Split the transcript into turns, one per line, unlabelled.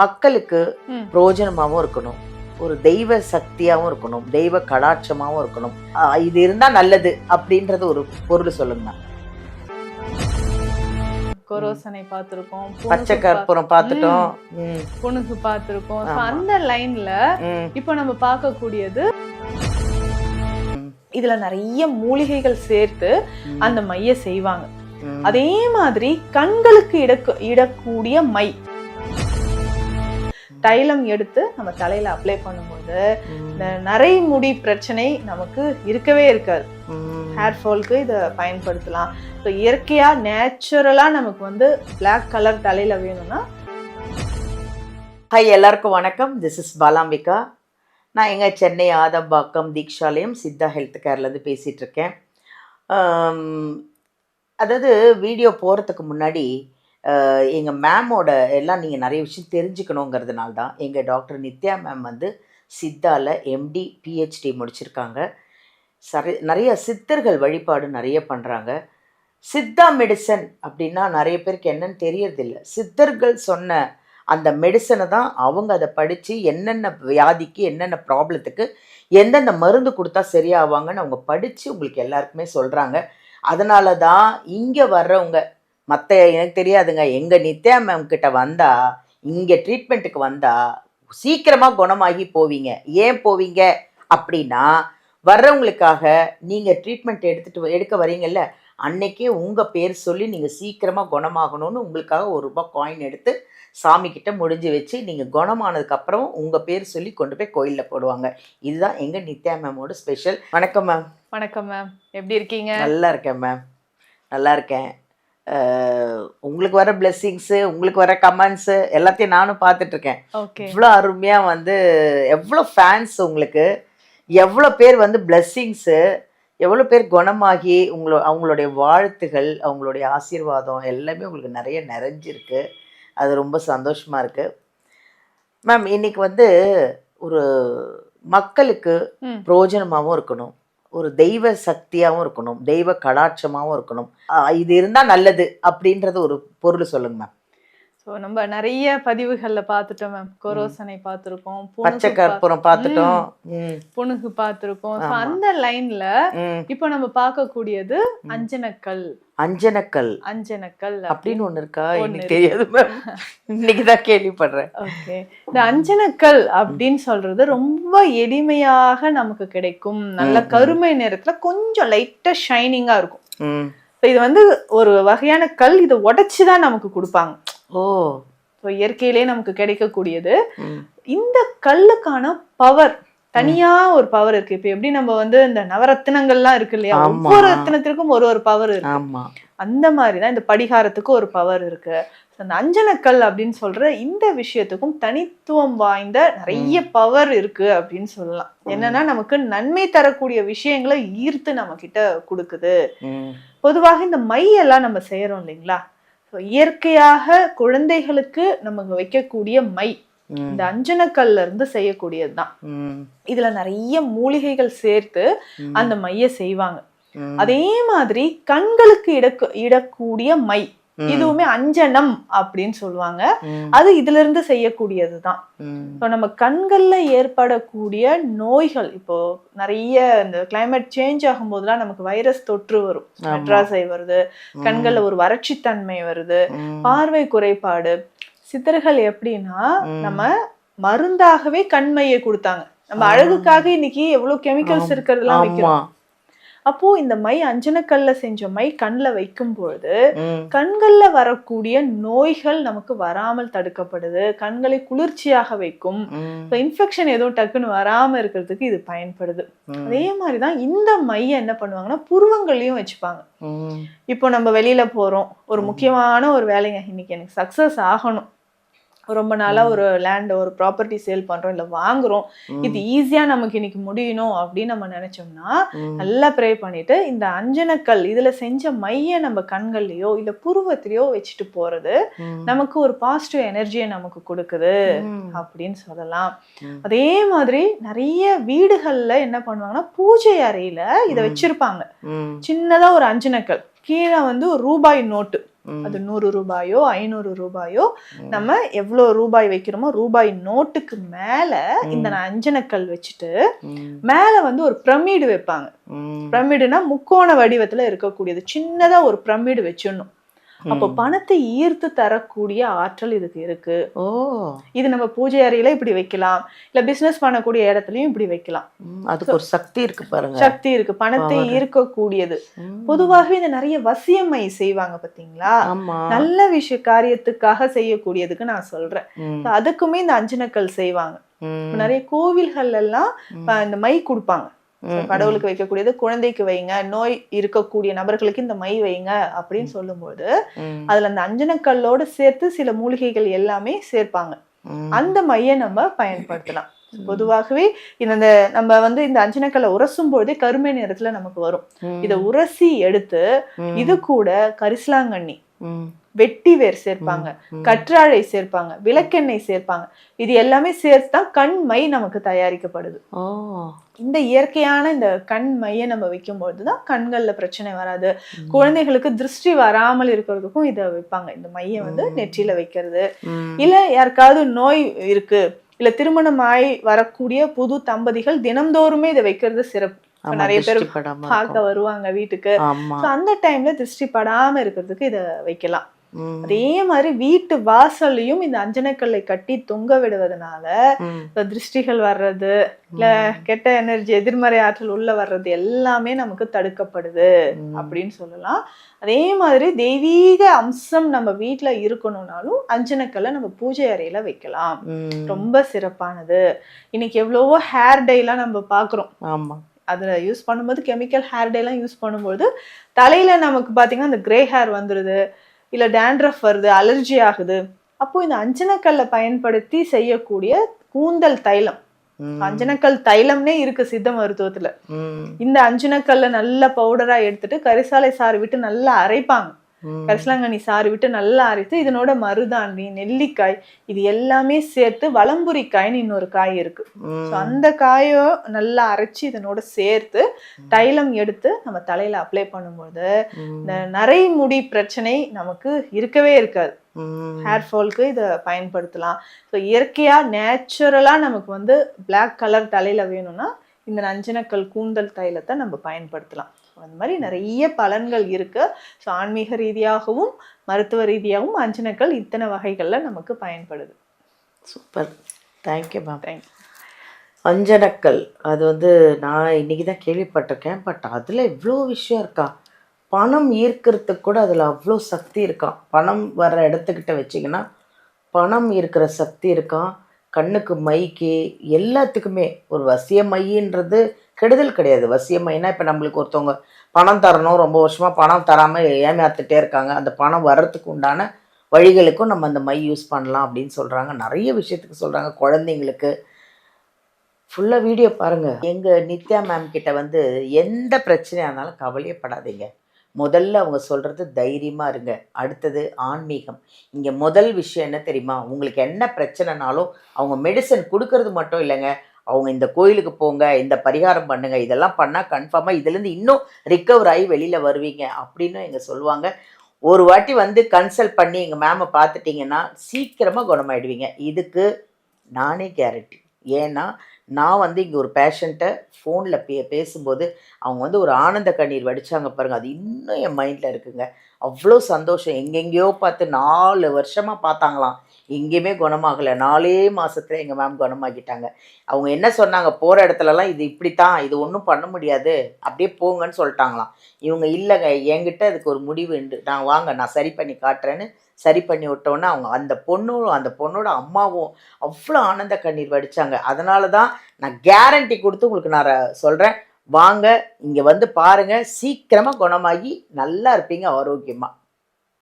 மக்களுக்கு பிரயோஜனமாகவும் இருக்கணும், ஒரு தெய்வ சக்தியாகவும் இருக்கணும், தெய்வ கடாட்சமாகவும் இருக்கணும். இது இருந்தா நல்லது அப்படின்றது ஒரு பொருள் சொல்லுங்க.
கொரோசனை பார்த்திருக்கோம்,
பச்சை கற்பூரம் பார்த்துட்டோம்,
புனுகு பார்த்திருக்கோம். அந்த லைன்ல இப்ப நம்ம பார்க்கக்கூடியது, இதுல நிறைய மூலிகைகள் சேர்த்து அந்த மைய செய்வாங்க. அதே மாதிரி கண்களுக்கு இடக்கூடிய மை தைலம் எடுத்து நம்ம தலையில அப்ளை பண்ணும்போது இந்த நரைமுடி பிரச்சனை நமக்கு இருக்கவே இருக்காது. ஹேர் ஃபால்க்கு இதை பயன்படுத்தலாம். ஸோ இயற்கையா நேச்சுரலா நமக்கு பிளாக் கலர் தலையில வேணும்னா.
ஹாய், எல்லாருக்கும் வணக்கம். This is Balambika. நான் எங்க சென்னை ஆதம்பாக்கம் தீக்ஷாலயம் சித்தா ஹெல்த் கேர்லேருந்து பேசிகிட்டு இருக்கேன். அதாவது வீடியோ போகிறதுக்கு முன்னாடி எங்கள் மேமோட எல்லாம் நீங்கள் நிறைய விஷயம் தெரிஞ்சுக்கணுங்கிறதுனால தான். எங்கள் டாக்டர் நித்யா மேம் சித்தாவில் எம்டி பிஹெச்டி முடிச்சிருக்காங்க. நிறைய சித்தர்கள் வழிபாடு நிறைய பண்ணுறாங்க. சித்தா மெடிசன் அப்படின்னா நிறைய பேருக்கு என்னன்னு தெரியறதில்ல. சித்தர்கள் சொன்ன அந்த மெடிசனை தான் அவங்க அதை படித்து என்னென்ன வியாதிக்கு என்னென்ன ப்ராப்ளத்துக்கு எந்தெந்த மருந்து கொடுத்தா சரியாவாங்கன்னு அவங்க படித்து உங்களுக்கு எல்லாருக்குமே சொல்கிறாங்க. அதனால தான் இங்கே வர்றவங்க மற்ற எனக்கு தெரியாதுங்க, எங்கள் நித்யா மேம் கிட்ட வந்தால், இங்கே ட்ரீட்மெண்ட்டுக்கு வந்தால் சீக்கிரமாக குணமாகி போவீங்க. ஏன் போவீங்க அப்படின்னா, வர்றவங்களுக்காக நீங்கள் ட்ரீட்மெண்ட் எடுக்க வரீங்கல்ல, அன்னைக்கே உங்கள் பேர் சொல்லி நீங்கள் சீக்கிரமாக குணமாகணும்னு உங்களுக்காக ₹1 காயின் எடுத்து சாமிக்கிட்ட முடிஞ்சு வச்சு நீங்கள் குணமானதுக்கப்புறம் உங்கள் பேர் சொல்லி கொண்டு போய் கோயிலில் போடுவாங்க. இதுதான் எங்கள் நித்யா மேமோட ஸ்பெஷல். வணக்கம் மேம்.
வணக்கம் மேம், எப்படி இருக்கீங்க?
நல்லா இருக்கேன் மேம், நல்லா இருக்கேன். உங்களுக்கு வர பிளெஸ்ஸிங்ஸு, உங்களுக்கு வர கமெண்ட்ஸு எல்லாத்தையும் நானும் பார்த்துட்ருக்கேன். இவ்வளோ அருமையாக எவ்வளோ ஃபேன்ஸ் உங்களுக்கு, எவ்வளோ பேர் பிளெஸ்ஸிங்ஸு, எவ்வளோ பேர் குணமாகி அவங்களுடைய வாழ்த்துகள், அவங்களுடைய ஆசீர்வாதம் எல்லாமே உங்களுக்கு நிறைய நிறைஞ்சிருக்கு. அது ரொம்ப சந்தோஷமாக இருக்குது மேம். இன்றைக்கி ஒரு மக்களுக்கு பிரயோஜனமாகவும் இருக்கணும், ஒரு தெய்வ சக்தியாகவும் இருக்கணும், தெய்வ கடாட்சமாகவும் இருக்கணும். இது இருந்தால் நல்லது அப்படின்றது ஒரு பொருள் சொல்லுங்க மேம்.
ஸோ நம்ம நிறைய பதிவுகள்ல பார்த்துட்டோம் மேம். கொரோசனை பார்த்திருக்கோம்,
பச்சை கற்பூரம் பார்த்துட்டோம்,
புனுகு பார்த்திருக்கோம். அந்த லைன்ல இப்போ நம்ம பார்க்கக்கூடியது அஞ்சனக்கல். அஞ்சனக்கல்
அப்படின்னு ஒண்ணு இருக்கா? எனக்கு தெரியாது மேம், இன்னைக்குதான் கேள்விப்படுறேன்.
ஓகே, இந்த அஞ்சனக்கல் அப்படின்னு சொல்றது ரொம்ப எளிமையாக நமக்கு கிடைக்கும். நல்ல கருமை நேரத்துல கொஞ்சம் லைட்டா ஷைனிங்கா இருக்கும். இது ஒரு வகையான கல். இதை உடைச்சுதான் நமக்கு கொடுப்பாங்க. இயற்கையிலே நமக்கு கிடைக்கக்கூடியது. இந்த கல்லுக்கான பவர், தனியா ஒரு பவர் இருக்கு. இப்ப எப்படி நம்ம இந்த நவரத்தினங்கள்லாம் இருக்கு இல்லையா, ஒவ்வொரு ரத்தினத்திற்கும் ஒரு பவர் இருக்கு. அந்த மாதிரிதான் இந்த படிகாரத்துக்கு ஒரு பவர் இருக்கு. அந்த அஞ்சனக்கல் அப்படின்னு சொல்ற இந்த விஷயத்துக்கும் தனித்துவம் வாய்ந்த நிறைய பவர் இருக்கு அப்படின்னு சொல்லலாம். என்னன்னா, நமக்கு நன்மை தரக்கூடிய விஷயங்களை ஈர்த்து நம்ம கிட்ட கொடுக்குது. பொதுவாக இந்த மையெல்லாம் நம்ம செய்யறோம் இல்லைங்களா, இயற்கையாக குழந்தைகளுக்கு நமக்கு வைக்கக்கூடிய மை இந்த அஞ்சனக்கல்ல இருந்து செய்யக்கூடியதுதான். இதுல நிறைய மூலிகைகள் சேர்த்து அந்த மைய செய்வாங்க. அதே மாதிரி கண்களுக்கு இடக்கூடிய மை, இதுவுமே அஞ்சனம் அப்படின்னு சொல்லுவாங்க. அது இதுல இருந்து செய்யக்கூடியதுதான். நம்ம கண்கள்ல ஏற்படக்கூடிய நோய்கள், இப்போ நிறைய இந்த கிளைமேட் சேஞ்ச் ஆகும் போதுலாம் நமக்கு வைரஸ் தொற்று வரும், மெட்ராஸை வருது, கண்கள்ல ஒரு வறட்சித்தன்மை வருது, பார்வை குறைபாடு. சித்தர்கள் எப்படின்னா நம்ம மருந்தாகவே கண்மையை கொடுத்தாங்க. நம்ம அழகுக்காக இன்னைக்கு எவ்வளவு கெமிக்கல்ஸ் இருக்கிறதுலாம் வைக்கிறோம். அப்போ இந்த மை அஞ்சனக்கல்ல செஞ்ச மை கண்ல வைக்கும் பொழுது கண்கள்ல வரக்கூடிய நோய்கள் நமக்கு வராமல் தடுக்கப்படுது. கண்களை குளிர்ச்சியாக வைக்கும். இன்ஃபெக்ஷன் எதுவும் டக்குன்னு வராம இருக்கிறதுக்கு இது பயன்படுது. அதே மாதிரிதான் இந்த மைய என்ன பண்ணுவாங்கன்னா புருவங்களையும் வச்சுப்பாங்க. இப்போ நம்ம வெளியில போறோம், ஒரு முக்கியமான ஒரு வேலைங்க, இன்னைக்கு எனக்கு சக்சஸ் ஆகணும், ரொம்ப நாளா ஒரு லேண்ட் ஒரு ப்ராப்பர்ட்டி சேல் பண்றோம் இல்ல வாங்குறோம், இது ஈஸியா நமக்கு இன்னைக்கு முடியணும் அப்படின்னு நம்ம நினைச்சோம்னா நல்லா ப்ரே பண்ணிட்டு இந்த அஞ்சனக்கல் இதுல செஞ்ச மைய நம்ம கண்கள்லயோ இல்ல புருவத்திலயோ வச்சுட்டு போறது நமக்கு ஒரு பாசிட்டிவ் எனர்ஜியை நமக்கு கொடுக்குது அப்படின்னு சொல்லலாம். அதே மாதிரி நிறைய வீடுகள்ல என்ன பண்ணுவாங்கன்னா பூஜை அறையில இதை வச்சிருப்பாங்க. சின்னதா ஒரு அஞ்சனக்கல், கீழே ஒரு ரூபாய் நோட்டு, அது 100 ரூபாயோ 500 ரூபாயோ நம்ம எவ்வளவு ரூபாய் வைக்கிறோமோ ரூபாய் நோட்டுக்கு மேல இந்த அஞ்சனக்கல் வச்சுட்டு மேல வந்து ஒரு பிரமிடு வைப்பாங்க. பிரமிடுனா முக்கோண வடிவத்துல இருக்கக்கூடியது, சின்னதா ஒரு பிரமிடு வச்சிடணும். அப்போ பணத்தை ஈர்த்து தரக்கூடிய ஆற்றல் இதுக்கு இருக்கு. இது நம்ம பூஜை அறையில இப்படி வைக்கலாம், இல்ல பிசினஸ் பண்ணக்கூடிய இடத்துலயும் இப்படி வைக்கலாம்.
அதுக்கு ஒரு சக்தி இருக்கு பாருங்க,
சக்தி இருக்கு, பணத்தை ஈர்க்கக்கூடியது. பொதுவாகவே இந்த நிறைய வசியமை செய்வாங்க பாத்தீங்களா, நல்ல விஷய காரியத்துக்காக செய்யக்கூடியதுக்கு நான் சொல்றேன். அதுக்குமே இந்த அஞ்சனக்கல் செய்வாங்க. நிறைய கோவில்கள் எல்லாம் இந்த மை கொடுப்பாங்க, கடவுளுக்கு வைக்கக்கூடியது குழந்தைக்கு வைங்க, நோய் இருக்கக்கூடிய நபர்களுக்கு இந்த மை வைங்க அப்படின்னு சொல்லும்போது அதுல அந்த அஞ்சனக்கல்லோட சேர்த்து சில மூலிகைகள் எல்லாமே சேர்ப்பாங்க. அந்த மையை நம்ம பயன்படுத்தலாம். பொதுவாகவே இந்த நம்ம வந்து இந்த அஞ்சனக்கல்லை உரசும் பொழுதே கருமை நிறத்துல நமக்கு வரும். இத உரசி எடுத்து இது கூட கரிசலாங்கண்ணி, வெட்டி வேர் சேர்ப்பாங்க, கற்றாழை சேர்ப்பாங்க, விளக்கெண்ணெய் சேர்ப்பாங்க. இது எல்லாமே சேர்த்துதான் கண் மை நமக்கு தயாரிக்கப்படுது. இந்த இயற்கையான இந்த கண் மையை நம்ம வைக்கும் பொழுதுதான் கண்கள்ல பிரச்சனை வராது. குழந்தைகளுக்கு திருஷ்டி வராமல் இருக்கிறதுக்கும் இதை வைப்பாங்க. இந்த மையை வந்து நெற்றியில வைக்கிறது, இல்ல யாருக்காவது நோய் இருக்கு, இல்ல திருமணமாய் வரக்கூடிய புது தம்பதிகள் தினம்தோறுமே இதை வைக்கிறது சிறப்பு. நிறைய பேர் பார்க்க வருவாங்க வீட்டுக்கு. அந்த டைம்ல திருஷ்டி படாம இருக்கிறதுக்கு இதை வைக்கலாம். அதே மாதிரி வீட்டு வாசல்லையும் இந்த அஞ்சனக்கல்லை கட்டி தொங்க விடுவதனால திருஷ்டிகள் வர்றது, இல்ல கெட்ட எனர்ஜி எதிர்மறை ஆற்றல் உள்ள வர்றது எல்லாமே நமக்கு தடுக்கப்படுது அப்படின்னு சொல்லலாம். அதே மாதிரி தெய்வீக அம்சம் நம்ம வீட்டுல இருக்கணும்னாலும் அஞ்சனக்கல்லை நம்ம பூஜை அறையில வைக்கலாம். ரொம்ப சிறப்பானது. இன்னைக்கு எவ்வளவோ ஹேர் டை எல்லாம் நம்ம பாக்குறோம். ஆமா, அதுல யூஸ் பண்ணும்போது கெமிக்கல் ஹேர் டை எல்லாம் யூஸ் பண்ணும்போது தலையில நமக்கு பாத்தீங்கன்னா இந்த கிரே ஹேர் வந்துருது, இல்ல டேண்ட்ரஃப் வருது, அலர்ஜி ஆகுது. அப்போ இந்த அஞ்சனக்கல்லை பயன்படுத்தி செய்யக்கூடிய கூந்தல் தைலம், அஞ்சனக்கல் தைலம்னே இருக்கு சித்த மருத்துவத்துல. இந்த அஞ்சனக்கல்லை நல்ல பவுடரா எடுத்துட்டு கரிசாலை சாறு விட்டு நல்லா அரைப்பாங்க. கரிசலாங்கண்ணி சாறு விட்டு நல்லா அரைத்து இதனோட மருதாணி, நெல்லிக்காய் இது எல்லாமே சேர்த்து வலம்புரிக்காய்னு இன்னொரு காய் இருக்கு. அந்த காயை நல்லா அரைச்சு இதனோட சேர்த்து தைலம் எடுத்து நம்ம தலையில அப்ளை பண்ணும்போது இந்த நரைமுடி பிரச்சனை நமக்கு இருக்கவே இருக்காது. ஹேர் ஃபால்க்கு இதை பயன்படுத்தலாம். ஸோ இயற்கையா நேச்சுரலா நமக்கு வந்து பிளாக் கலர் தலையில வேணும்னா இந்த அஞ்சனக்கல் கூந்தல் தைலத்தை நம்ம பயன்படுத்தலாம். அந்த மாதிரி நிறைய பலன்கள் இருக்கு. ஸோ ஆன்மீக ரீதியாகவும் மருத்துவ ரீதியாகவும் அஞ்சனக்கல் இத்தனை வகைகள்ல நமக்கு பயன்படுது.
Super, thank you ma'am. தேங்க்யூ. அஞ்சனக்கல் அது வந்து நான் இன்னைக்கு தான் கேள்விப்பட்டிருக்கேன். பட் அதில் இவ்வளோ விஷயம் இருக்கா? பணம் ஈர்க்கிறதுக்கு கூட அதில் அவ்வளோ சக்தி இருக்கான். பணம் வர்ற இடத்துக்கிட்ட வச்சிங்கன்னா பணம் ஈர்க்கிற சக்தி இருக்கான். கண்ணுக்கு மைக்கு எல்லாத்துக்குமே ஒரு வசிய மையின்றது கெடுதல் கிடையாது. வசிய மைனா இப்போ நம்மளுக்கு ஒருத்தவங்க பணம் தரணும், ரொம்ப வருஷமாக பணம் தராமல் ஏமாத்துட்டே இருக்காங்க, அந்த பணம் வர்றதுக்கு உண்டான வழிகளுக்கும் நம்ம அந்த மை யூஸ் பண்ணலாம் அப்படின்னு சொல்கிறாங்க. நிறைய விஷயத்துக்கு சொல்கிறாங்க. குழந்தைங்களுக்கு ஃபுல்லாக வீடியோ பாருங்கள். எங்கள் நித்யா மேம் கிட்ட வந்து எந்த பிரச்சனையாக இருந்தாலும் கவலையப்படாதீங்க. முதல்ல அவங்க சொல்கிறது தைரியமாக இருங்க. அடுத்தது ஆன்மீகம். இங்கே முதல் விஷயம் என்ன தெரியுமா? உங்களுக்கு என்ன பிரச்சனைனாலும் அவங்க மெடிசன் கொடுக்கறது மட்டும் இல்லைங்க, அவங்க இந்த கோயிலுக்கு போங்க, இந்த பரிகாரம் பண்ணுங்க, இதெல்லாம் பண்ணால் கன்ஃபார்மாக இதுலேருந்து இன்னும் ரிக்கவர் ஆகி வெளியில் வருவீங்க அப்படின்னு எங்க சொல்லுவாங்க. ஒரு வாட்டி வந்து கன்சல்ட் பண்ணி எங்கள் மேமை பார்த்துட்டிங்கன்னா சீக்கிரமாக குணமாயிடுவீங்க. இதுக்கு நானே கேரண்டி. ஏன்னா நான் வந்து இங்கே ஒரு பேஷண்ட்டை ஃபோனில் பேசும்போது அவங்க வந்து ஒரு ஆனந்த கண்ணீர் வடித்தாங்க பாருங்கள். அது இன்னும் என் மைண்டில் இருக்குங்க. அவ்வளோ சந்தோஷம். எங்கெங்கேயோ பார்த்து 4 வருஷமாக பார்த்தாங்களாம், எங்கேயுமே குணமாகலை. 4 மாதத்துல எங்கள் மேம் குணமாக்கிட்டாங்க. அவங்க என்ன சொன்னாங்க, போகிற இடத்துலலாம் இது இப்படித்தான், இது ஒன்றும் பண்ண முடியாது, அப்படியே போங்கன்னு சொல்லிட்டாங்களாம். இவங்க இல்லைங்க, என்கிட்ட அதுக்கு ஒரு முடிவு உண்டு, நான் வாங்க நான் சரி பண்ணி காட்டுறேன்னு சரி பண்ணி விட்டோன்னே அவங்க அந்த பொண்ணோட அம்மாவும் அவ்வளோ ஆனந்த கண்ணீர் வடித்தாங்க. அதனால தான் நான் கேரண்டி கொடுத்து உங்களுக்கு நான் சொல்கிறேன், வாங்க இங்கே வந்து பாருங்கள், சீக்கிரமாக குணமாகி நல்லா இருப்பீங்க ஆரோக்கியமாக.